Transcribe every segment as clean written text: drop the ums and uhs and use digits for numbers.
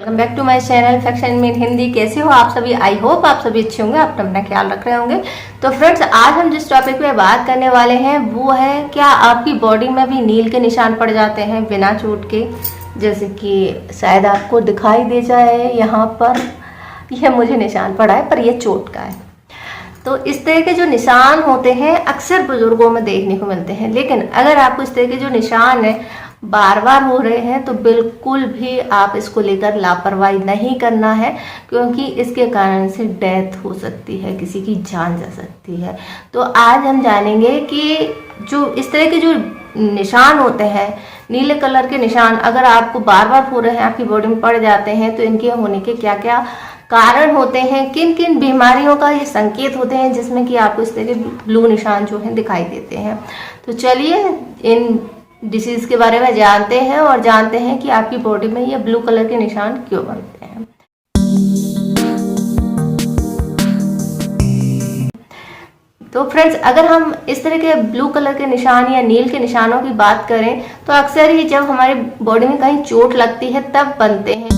Welcome back to my channel faction in Hindi. कैसे हो आप सभी? आई होप आप सभी अच्छे होंगे, आप अपना ख्याल रख रहे होंगे। तो फ्रेंड्स, आज हम जिस टॉपिक पे बात करने वाले हैं वो है, क्या आपकी बॉडी में भी नील के निशान पड़ जाते हैं बिना चोट के? जैसे कि शायद आपको दिखाई दे जाए यहाँ पर, यह मुझे निशान पड़ा है पर यह चोट का है। तो इस तरह के जो निशान होते हैं अक्सर बुजुर्गों में देखने को मिलते हैं, लेकिन अगर आपको इस तरह के जो निशान है बार बार हो रहे हैं तो बिल्कुल भी आप इसको लेकर लापरवाही नहीं करना है, क्योंकि इसके कारण से डेथ हो सकती है, किसी की जान जा सकती है। तो आज हम जानेंगे कि जो इस तरह के जो निशान होते हैं, नीले कलर के निशान अगर आपको बार बार हो रहे हैं, आपकी बॉडी में पड़ जाते हैं, तो इनके होने के क्या क्या कारण होते हैं, किन किन बीमारियों का ये संकेत होते हैं जिसमें कि आपको इस तरह के ब्लू निशान जो हैं दिखाई देते हैं। तो चलिए इन डिसीज के बारे में जानते हैं और जानते हैं कि आपकी बॉडी में ये ब्लू कलर के निशान क्यों बनते हैं। तो फ्रेंड्स, अगर हम इस तरह के ब्लू कलर के निशान या नील के निशानों की बात करें तो अक्सर ही जब हमारी बॉडी में कहीं चोट लगती है तब बनते हैं,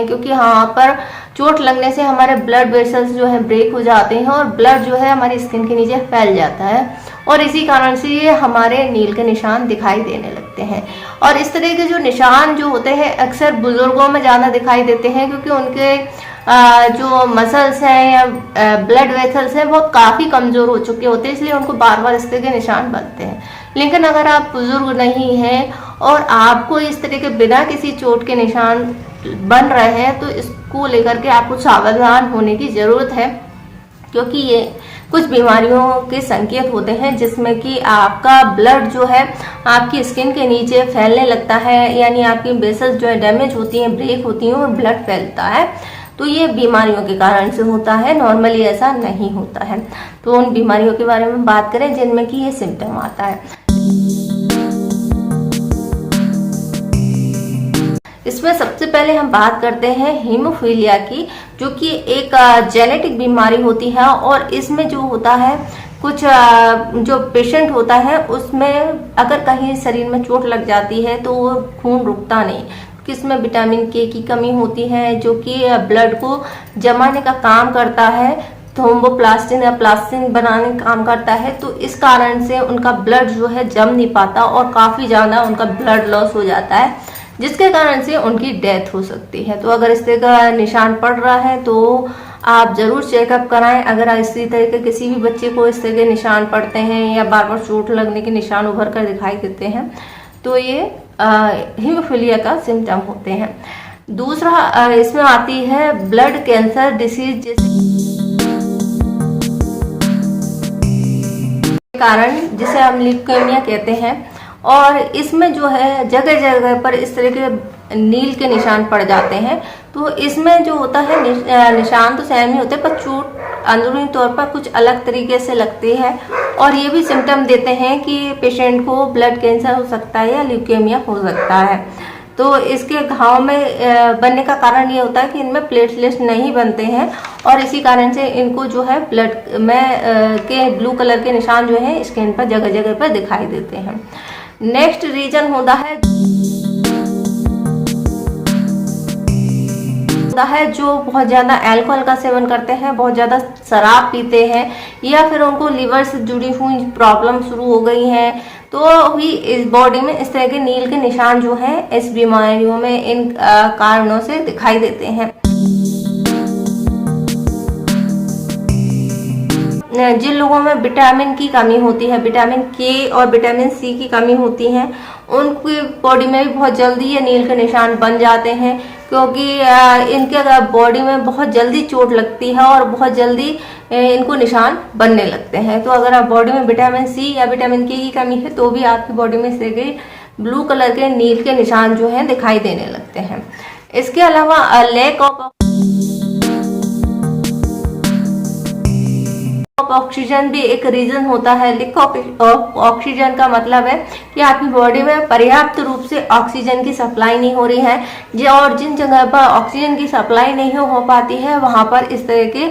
क्योंकि यहाँ पर चोट लगने से हमारे ब्लड वेसल्स जो है ब्रेक हो जाते हैं और ब्लड जो है हमारी स्किन के नीचे फैल जाता है, और इसी कारण से ये हमारे नील के निशान दिखाई देने लगते हैं। और इस तरह के जो निशान जो होते हैं अक्सर बुजुर्गों में ज़्यादा दिखाई देते हैं, क्योंकि उनके जो मसल्स हैं या ब्लड वेसल्स हैं वो काफ़ी कमज़ोर हो चुके होते हैं, इसलिए उनको बार बार इस तरह के निशान बनते हैं। लेकिन अगर आप बुजुर्ग नहीं हैं और आपको इस तरह के बिना किसी चोट के निशान बन रहे हैं तो इसको लेकर के आपको सावधान होने की ज़रूरत है, क्योंकि ये कुछ बीमारियों के संकेत होते हैं जिसमें कि आपका ब्लड जो है आपकी स्किन के नीचे फैलने लगता है, यानी आपकी वेसल्स जो है डैमेज होती हैं, ब्रेक होती हैं और ब्लड फैलता है। तो ये बीमारियों के कारण से होता है, नॉर्मली ऐसा नहीं होता है। तो उन बीमारियों के बारे में बात करें जिनमें कि ये सिम्टम आता है। इसमें सबसे पहले हम बात करते हैं हीमोफीलिया की, जो कि एक जेनेटिक बीमारी होती है, और इसमें जो होता है कुछ जो पेशेंट होता है उसमें अगर कहीं शरीर में चोट लग जाती है तो वो खून रुकता नहीं, किसमें विटामिन के की कमी होती है जो कि ब्लड को जमाने का काम करता है, थ्रोम्बोप्लास्टिन या प्लास्टिन बनाने का काम करता है। तो इस कारण से उनका ब्लड जो है जम नहीं पाता और काफ़ी ज़्यादा उनका ब्लड लॉस हो जाता है, जिसके कारण से उनकी डेथ हो सकती है। तो अगर इस तरह का निशान पड़ रहा है तो आप ज़रूर चेकअप कराएं। अगर इसी तरह के किसी भी बच्चे को इस तरह के निशान पड़ते हैं या बार बार चोट लगने के निशान उभर कर दिखाई देते हैं तो ये हीमोफीलिया का सिम्टम होते हैं। दूसरा इसमें आती है ब्लड कैंसर डिसीज, कारण जिसे हम ल्यूकेमिया कहते हैं, और इसमें जो है जगह जगह पर इस तरह के नील के निशान पड़ जाते हैं। तो इसमें जो होता है निशान तो सेम ही होते हैं, पर चोट अंदरूनी तौर पर कुछ अलग तरीके से लगती है, और ये भी सिम्टम देते हैं कि पेशेंट को ब्लड कैंसर हो सकता है या ल्यूकेमिया हो सकता है। तो इसके घाव में बनने का कारण ये होता है कि इनमें प्लेटलेट्स नहीं बनते हैं, और इसी कारण से इनको जो है ब्लड में के ब्लू कलर के निशान जो है स्किन पर जगह जगह पर दिखाई देते हैं। नेक्स्ट रीजन होता है जो बहुत ज़्यादा अल्कोहल का सेवन करते हैं, बहुत ज़्यादा शराब पीते हैं, या फिर उनको लीवर से जुड़ी हुई प्रॉब्लम शुरू हो गई हैं, तो भी इस बॉडी में इस तरह के नील के निशान जो हैं इस बीमारियों में इन कारणों से दिखाई देते हैं। जिन लोगों में विटामिन की कमी होती है, विटामिन के और विटामिन सी की कमी होती है, उनकी बॉडी में भी बहुत जल्दी ये नील के निशान बन जाते हैं, क्योंकि इनके बॉडी में बहुत जल्दी चोट लगती है और बहुत जल्दी इनको निशान बनने लगते हैं। तो अगर आप बॉडी में विटामिन सी या विटामिन के की कमी है तो भी आपकी बॉडी में इस तरह के ब्लू कलर के नील के निशान जो हैं दिखाई देने लगते हैं। इसके अलावा लैक ऑफ ऑक्सीजन भी एक रीजन होता है। लैक ऑफ ऑक्सीजन का मतलब है कि आपकी बॉडी में पर्याप्त रूप से ऑक्सीजन की सप्लाई नहीं हो रही है, और जिन जगह पर ऑक्सीजन की सप्लाई नहीं हो पाती है वहां पर इस तरह के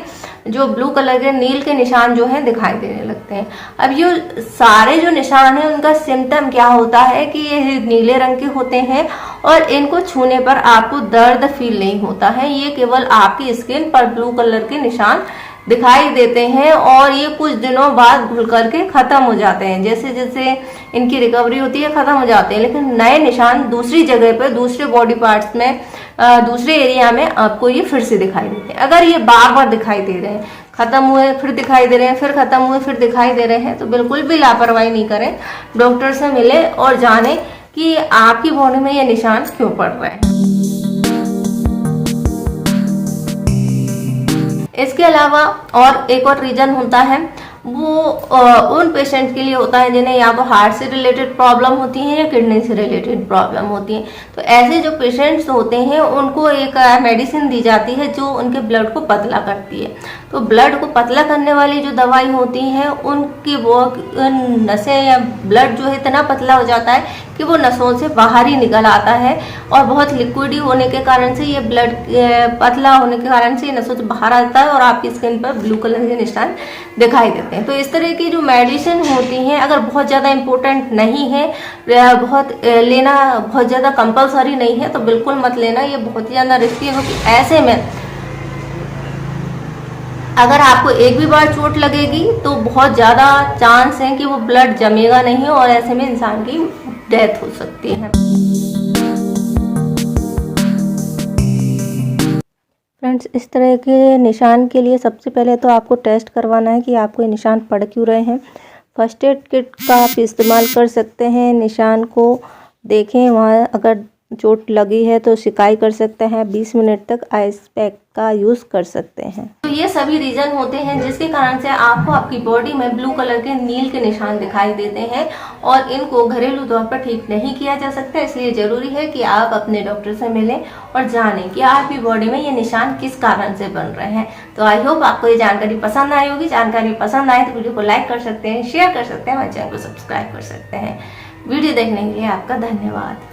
जो ब्लू कलर के नील के निशान जो है दिखाई देने लगते हैं। अब ये सारे जो निशान है उनका सिम्टम क्या होता है कि ये नीले रंग के होते हैं और इनको छूने पर आपको दर्द फील नहीं होता है। ये केवल आपकी स्किन पर ब्लू कलर के निशान दिखाई देते हैं और ये कुछ दिनों बाद घुल करके खत्म हो जाते हैं। जैसे जैसे इनकी रिकवरी होती है खत्म हो जाते हैं, लेकिन नए निशान दूसरी जगह पर, दूसरे बॉडी पार्ट्स में, दूसरे एरिया में आपको ये फिर से दिखाई देते हैं। अगर ये बार बार दिखाई दे रहे हैं, खत्म हुए फिर दिखाई दे रहे हैं, फिर खत्म हुए फिर दिखाई दे रहे हैं, तो बिल्कुल भी लापरवाही नहीं करें। डॉक्टर से मिले और जाने कि आपकी बॉडी में ये निशान क्यों पड़ रहे हैं। इसके अलावा और एक और रीजन होता है, वो उन पेशेंट के लिए होता है जिन्हें या तो हार्ट से रिलेटेड प्रॉब्लम होती है या किडनी से रिलेटेड प्रॉब्लम होती है। तो ऐसे जो पेशेंट्स होते हैं उनको एक मेडिसिन दी जाती है जो उनके ब्लड को पतला करती है। तो ब्लड को पतला करने वाली जो दवाई होती है उनकी वो नसें या ब्लड जो है इतना पतला हो जाता है कि वो नसों से बाहर ही निकल आता है और बहुत लिक्विडी होने के कारण से ये ब्लड पतला होने के कारण से ये नसों से बाहर आता है और आपकी स्किन पर ब्लू कलर के निशान दिखाई देते हैं। तो इस तरह की जो मेडिसिन होती हैं अगर बहुत ज़्यादा इम्पोर्टेंट नहीं है, लेना बहुत ज़्यादा कंपलसरी नहीं है तो बिल्कुल मत लेना। ये बहुत ही ज़्यादा रिस्की है क्योंकि ऐसे में अगर आपको एक भी बार चोट लगेगी तो बहुत ज़्यादा चांस है कि वो ब्लड जमेगा नहीं और ऐसे में इंसान की डेथ हो सकती है। फ्रेंड्स, इस तरह के निशान के लिए सबसे पहले तो आपको टेस्ट करवाना है कि आपको ये निशान पड़ क्यों रहे हैं। फर्स्ट एड किट का आप इस्तेमाल कर सकते हैं। निशान को देखें, वहाँ अगर चोट लगी है तो सिकाई कर सकते हैं। 20 मिनट तक आइस पैक का यूज़ कर सकते हैं। तो ये सभी रीज़न होते हैं जिसके कारण से आपको आपकी बॉडी में ब्लू कलर के नील के निशान दिखाई देते हैं और इनको घरेलू तौर पर ठीक नहीं किया जा सकता। इसलिए ज़रूरी है कि आप अपने डॉक्टर से मिलें और जानें कि आपकी बॉडी में ये निशान किस कारण से बन रहे हैं। तो आई होप आपको ये जानकारी पसंद आई होगी। जानकारी पसंद आए तो वीडियो को लाइक कर सकते हैं, शेयर कर सकते हैं, हमारे चैनल को सब्सक्राइब कर सकते हैं। वीडियो देखने के लिए आपका धन्यवाद।